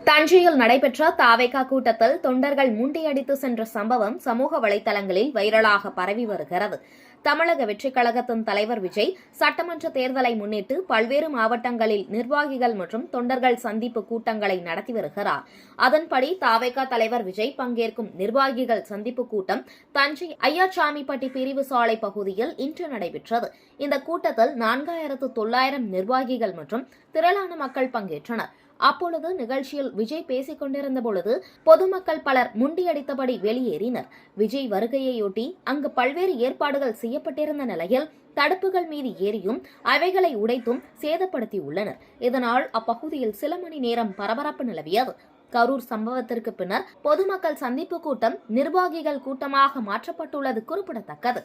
தஞ்சையில் நடைபெற்ற தாவேகா கூட்டத்தில் தொண்டர்கள் முண்டியடித்து சென்ற சம்பவம் சமூக வலைதளங்களில் வைரலாக பரவி வருகிறது. தமிழக வெற்றிக் கழகத்தின் தலைவர் விஜய் சட்டமன்ற தேர்தலை முன்னிட்டு பல்வேறு மாவட்டங்களில் நிர்வாகிகள் மற்றும் தொண்டர்கள் சந்திப்பு கூட்டங்களை நடத்தி வருகிறார். அதன்படி தாவேகா தலைவர் விஜய் பங்கேற்கும் நிர்வாகிகள் சந்திப்பு கூட்டம் தஞ்சை ஐயாச்சாமிப்பட்டி பிரிவு சாலை பகுதியில் இன்று நடைபெற்றது. இந்த கூட்டத்தில் 4900 நிர்வாகிகள் மற்றும் திரளான மக்கள் பங்கேற்றனர். அப்பொழுது நிகழ்ச்சியில் விஜய் பேசிக் கொண்டிருந்த பொழுது பொதுமக்கள் பலர் முண்டியடித்தபடி வெளியேறினர். விஜய் வருகையையொட்டி அங்கு பல்வேறு ஏற்பாடுகள் செய்யப்பட்டிருந்த நிலையில் தடுப்புகள் மீது ஏறியும் அவைகளை உடைத்தும் சேதப்படுத்தியுள்ளனர். இதனால் அப்பகுதியில் சில மணி நேரம் பரபரப்பு நிலவியது. கரூர் சம்பவத்திற்கு பின்னர் பொதுமக்கள் சந்திப்பு கூட்டம் நிர்வாகிகள் கூட்டமாக மாற்றப்பட்டுள்ளது குறிப்பிடத்தக்கது.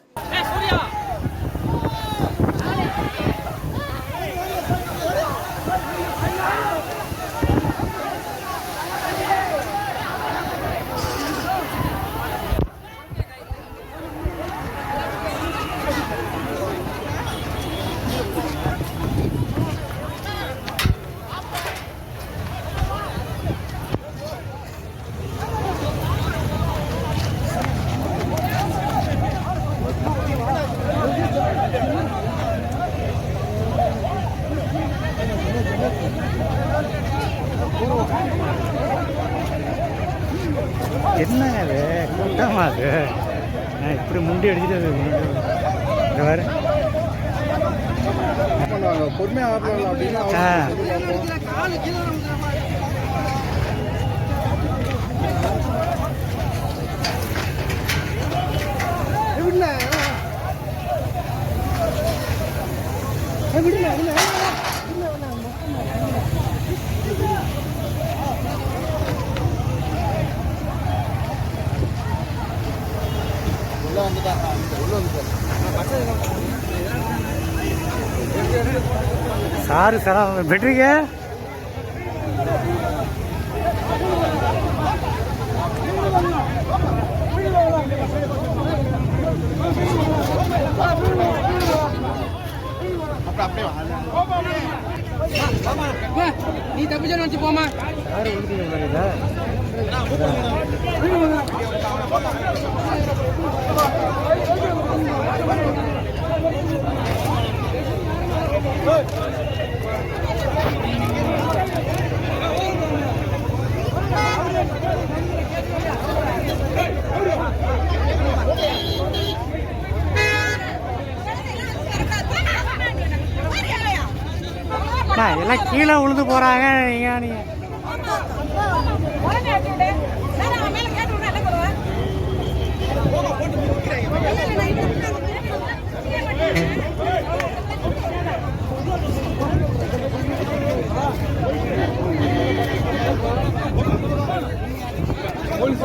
என்ன அது கூட்டமா அது இப்படி முண்டி அடிச்சுட்டு வேறு சாரு சாரா பெட்ரிங்க நீ தப்பிச்சு நினைச்சு போமா யாரு உறுதிங்க எல்லாம் கீழே விழுந்து போறாங்க. நீங்க போலீஸ்